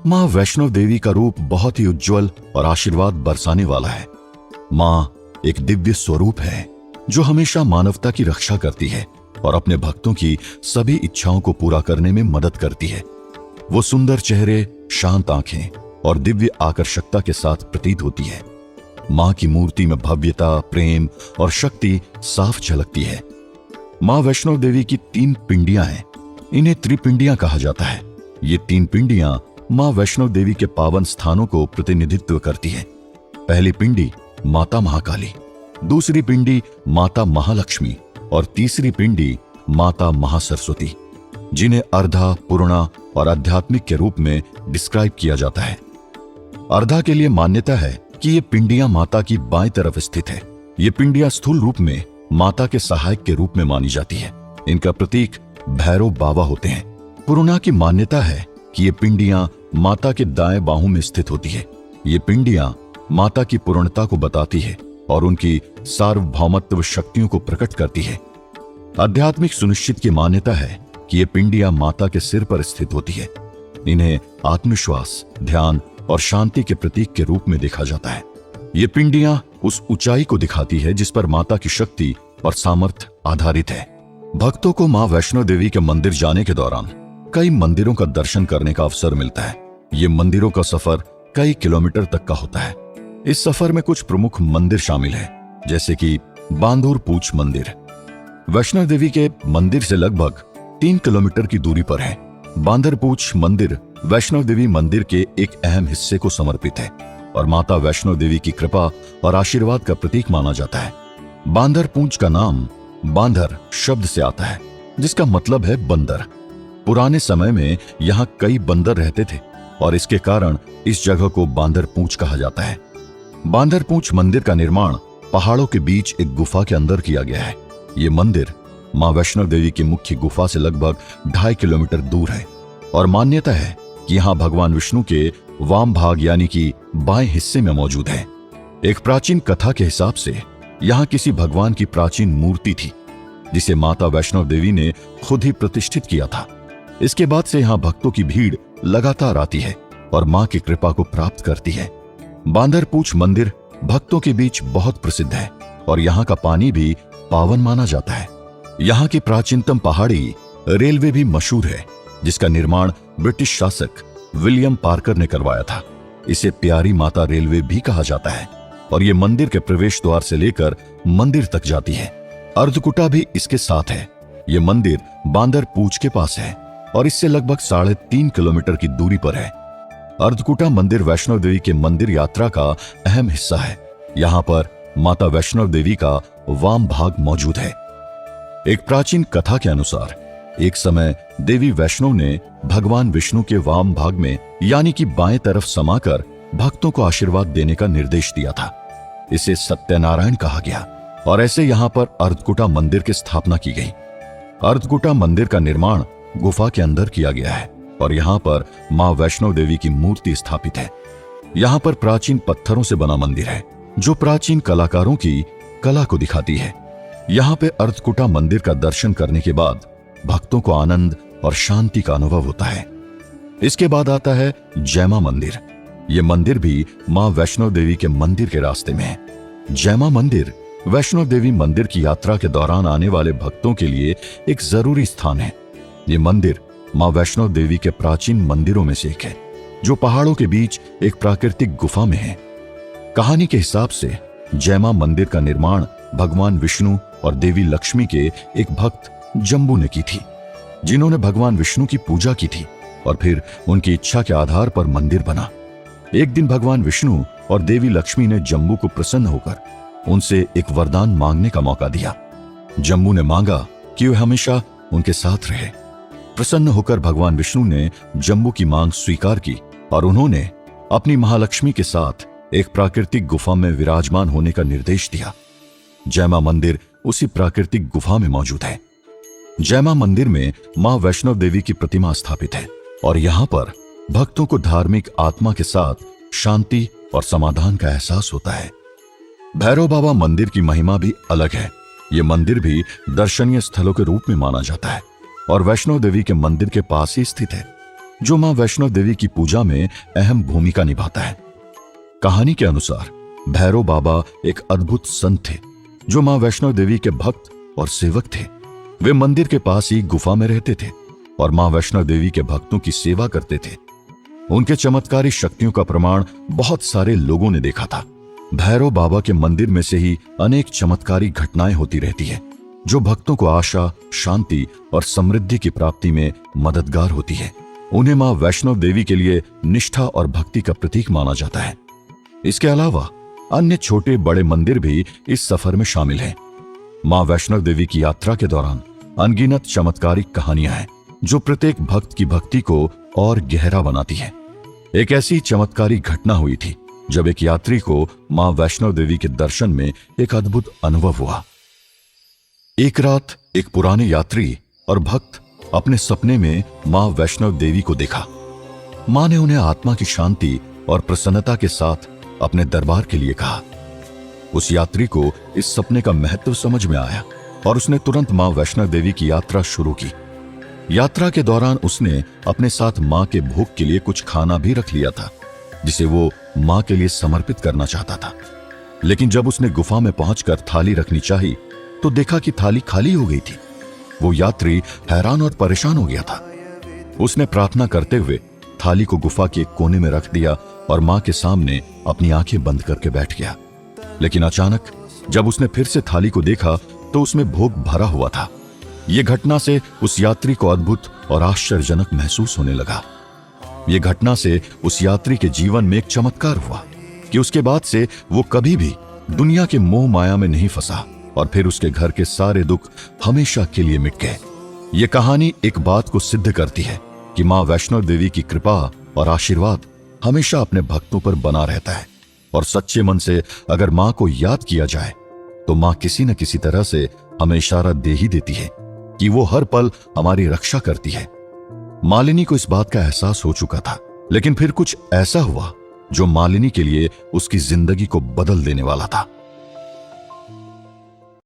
माँ वैष्णो देवी का रूप बहुत ही उज्जवल और आशीर्वाद बरसाने वाला है। माँ एक दिव्य स्वरूप है जो हमेशा मानवता की रक्षा करती है और अपने भक्तों की सभी इच्छाओं को पूरा करने में मदद करती है। वो सुंदर चेहरे, शांत आंखें और दिव्य आकर्षकता के साथ प्रतीत होती है। माँ की मूर्ति में भव्यता, प्रेम और शक्ति साफ झलकती है। माँ वैष्णो देवी की 3 पिंडियां हैं। इन्हें त्रिपिंडियां कहा जाता है। ये 3 पिंडियां माँ वैष्णो देवी के पावन स्थानों को प्रतिनिधित्व करती है। पहली पिंडी माता महाकाली, दूसरी पिंडी माता महालक्ष्मी और तीसरी पिंडी माता महासरस्वती, जिन्हें अर्धा, पूर्णा और आध्यात्मिक के रूप में डिस्क्राइब किया जाता है। अर्धा के लिए मान्यता है कि ये पिंडियां माता की बाएं तरफ स्थित है। ये पिंडियां स्थूल रूप में माता के सहायक के रूप में मानी जाती है। इनका प्रतीक भैरव बाबा होते हैं। पूर्णा की मान्यता है कि ये पिंडियां माता के दाएं बाहु में स्थित होती है। ये पिंडियां माता की पूर्णता को बताती है और उनकी सार्वभौमत्व शक्तियों को प्रकट करती है। आध्यात्मिक सुनिश्चित की मान्यता है कि ये पिंडियां माता के सिर पर स्थित होती है। इन्हें आत्मविश्वास, ध्यान और शांति के प्रतीक के रूप में देखा जाता है। ये पिंडियां उस ऊंचाई को दिखाती है जिस पर माता की शक्ति और सामर्थ्य आधारित है। भक्तों को मां वैष्णो देवी के मंदिर जाने के दौरान कई मंदिरों का दर्शन करने का अवसर मिलता है। ये मंदिरों का सफर कई किलोमीटर तक का होता है। इस सफर में कुछ प्रमुख मंदिर शामिल हैं, जैसे कि बांदूर पूछ मंदिर वैष्णो देवी के मंदिर से लगभग 3 किलोमीटर की दूरी पर है। बांदर पूछ मंदिर वैष्णो देवी मंदिर के एक अहम हिस्से को समर्पित है और माता वैष्णो देवी की कृपा और आशीर्वाद का प्रतीक माना जाता है। बांदर पूछ का नाम बांदर शब्द से आता है, जिसका मतलब है बंदर। पुराने समय में यहाँ कई बंदर रहते थे और इसके कारण इस जगह को बांदर पूछ कहा जाता है। बांदर पूछ मंदिर का निर्माण पहाड़ों के बीच एक गुफा के अंदर किया गया है। ये मंदिर मां वैष्णो देवी की मुख्य गुफा से लगभग 2.5 किलोमीटर दूर है और मान्यता है कि यहाँ भगवान विष्णु के वाम भाग यानी कि बाएं हिस्से में मौजूद है। एक प्राचीन कथा के हिसाब से यहाँ किसी भगवान की प्राचीन मूर्ति थी जिसे माता वैष्णो देवी ने खुद ही प्रतिष्ठित किया था। इसके बाद से यहाँ भक्तों की भीड़ लगातार आती है और मां की कृपा को प्राप्त करती है। बांदर पूछ मंदिर भक्तों के बीच बहुत प्रसिद्ध है और यहाँ का पानी भी पावन माना जाता है। यहाँ की प्राचीनतम पहाड़ी रेलवे भी मशहूर है, जिसका निर्माण ब्रिटिश शासक विलियम पार्कर ने करवाया था। इसे प्यारी माता रेलवे भी कहा जाता है और ये मंदिर के प्रवेश द्वार से लेकर मंदिर तक जाती है। अर्धकुटा भी इसके साथ है। ये मंदिर बांदर पूछ के पास है और इससे लगभग 3.5 किलोमीटर की दूरी पर है। अर्धकुटा मंदिर वैष्णो देवी के मंदिर यात्रा का अहम हिस्सा है। यहाँ पर माता वैष्णो देवी का वाम भाग मौजूद है। एक प्राचीन कथा के अनुसार एक समय देवी वैष्णो ने भगवान विष्णु के वाम भाग में यानी कि बाएं तरफ समाकर भक्तों को आशीर्वाद देने का निर्देश दिया था। इसे सत्यनारायण कहा गया और ऐसे यहाँ पर अर्धकुटा मंदिर की स्थापना की गई। अर्धकुटा मंदिर का निर्माण गुफा के अंदर किया गया है और यहाँ पर मां वैष्णो देवी की मूर्ति स्थापित है। यहाँ पर प्राचीन पत्थरों से बना मंदिर है जो प्राचीन कलाकारों की कला को दिखाती है। यहाँ पे अर्धकुटा मंदिर का दर्शन करने के बाद भक्तों को आनंद और शांति का अनुभव होता है। इसके बाद आता है जैमा मंदिर। ये मंदिर भी मां वैष्णो देवी के मंदिर के रास्ते में है। जैमा मंदिर वैष्णो देवी मंदिर की यात्रा के दौरान आने वाले भक्तों के लिए एक जरूरी स्थान है। ये मंदिर मां वैष्णो देवी के प्राचीन मंदिरों में से एक है जो पहाड़ों के बीच एक प्राकृतिक गुफा में है। कहानी के हिसाब से जैमा मंदिर का निर्माण भगवान विष्णु और देवी लक्ष्मी के एक भक्त जम्बू ने की थी, जिन्होंने भगवान विष्णु की पूजा की थी और फिर उनकी इच्छा के आधार पर मंदिर बना। एक दिन भगवान विष्णु और देवी लक्ष्मी ने जम्बू को प्रसन्न होकर उनसे एक वरदान मांगने का मौका दिया। जम्बू ने मांगा कि वे हमेशा उनके साथ रहे। प्रसन्न होकर भगवान विष्णु ने जम्बू की मांग स्वीकार की और उन्होंने अपनी महालक्ष्मी के साथ एक प्राकृतिक गुफा में विराजमान होने का निर्देश दिया। जैमा मंदिर उसी प्राकृतिक गुफा में मौजूद है। जैमा मंदिर में मां वैष्णो देवी की प्रतिमा स्थापित है और यहाँ पर भक्तों को धार्मिक आत्मा के साथ शांति और समाधान का एहसास होता है। भैरव बाबा मंदिर की महिमा भी अलग है। ये मंदिर भी दर्शनीय स्थलों के रूप में माना जाता है और वैष्णो देवी के मंदिर के पास ही स्थित है। जो मां वैष्णव देवी की पूजा में अहम भूमिका निभाता है। कहानी के अनुसार भैरव बाबा एक अद्भुत संत थे जो मां वैष्णव देवी के भक्त और सेवक थे। वे मंदिर के पास ही गुफा में रहते थे और मां वैष्णव देवी के भक्तों की सेवा करते थे। उनके चमत्कारी शक्तियों का प्रमाण बहुत सारे लोगों ने देखा था। भैरव बाबा के मंदिर में से ही अनेक चमत्कारी घटनाएं होती रहती है जो भक्तों को आशा, शांति और समृद्धि की प्राप्ति में मददगार होती है। उन्हें मां वैष्णव देवी के लिए निष्ठा और भक्ति का प्रतीक माना जाता है। इसके अलावा अन्य छोटे बड़े मंदिर भी इस सफर में शामिल हैं। मां वैष्णव देवी की यात्रा के दौरान अनगिनत चमत्कारिक कहानियां हैं जो प्रत्येक भक्त की भक्ति को और गहरा बनाती है। एक ऐसी चमत्कारी घटना हुई थी जब एक यात्री को मां वैष्णव देवी के दर्शन में एक अद्भुत अनुभव हुआ। एक रात एक पुराने यात्री और भक्त अपने सपने में मां वैष्णव देवी को देखा। मां ने उन्हें आत्मा की शांति और प्रसन्नता के साथ अपने दरबार के लिए कहा। उस यात्री को इस सपने का महत्व समझ में आया और उसने तुरंत मां वैष्णव देवी की यात्रा शुरू की। यात्रा के दौरान उसने अपने साथ मां के भोग के लिए कुछ खाना भी रख लिया था जिसे वो मां के लिए समर्पित करना चाहता था। लेकिन जब उसने गुफा में पहुंचकर थाली रखनी चाही तो देखा कि थाली खाली हो गई थी। वो यात्री हैरान और परेशान हो गया था। उसने प्रार्थना करते हुए थाली को गुफा के एक कोने में रख दिया और मां के सामने अपनी आंखें बंद करके बैठ गया। लेकिन अचानक जब उसने फिर से थाली को देखा तो उसमें भोग भरा हुआ था। यह घटना से उस यात्री को अद्भुत और आश्चर्यजनक महसूस होने लगा। यह घटना से उस यात्री के जीवन में एक चमत्कार हुआ कि उसके बाद से वो कभी भी दुनिया के मोह माया में नहीं फंसा और फिर उसके घर के सारे दुख हमेशा के लिए मिट गए। ये कहानी एक बात को सिद्ध करती है कि मां वैष्णव देवी की कृपा और आशीर्वाद हमेशा अपने भक्तों पर बना रहता है और सच्चे मन से अगर मां को याद किया जाए तो मां किसी न किसी तरह से हमें इशारा दे ही देती है कि वो हर पल हमारी रक्षा करती है। मालिनी को इस बात का एहसास हो चुका था, लेकिन फिर कुछ ऐसा हुआ जो मालिनी के लिए उसकी जिंदगी को बदल देने वाला था।